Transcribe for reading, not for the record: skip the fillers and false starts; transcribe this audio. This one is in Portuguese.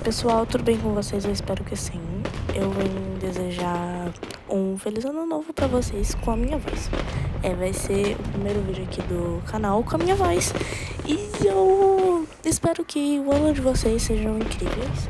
Pessoal, tudo bem com vocês? Eu espero que sim. Eu venho desejar um feliz ano novo pra vocês com a minha voz. Vai ser o primeiro vídeo aqui do canal com a minha voz. E eu espero que o ano de vocês sejam incríveis.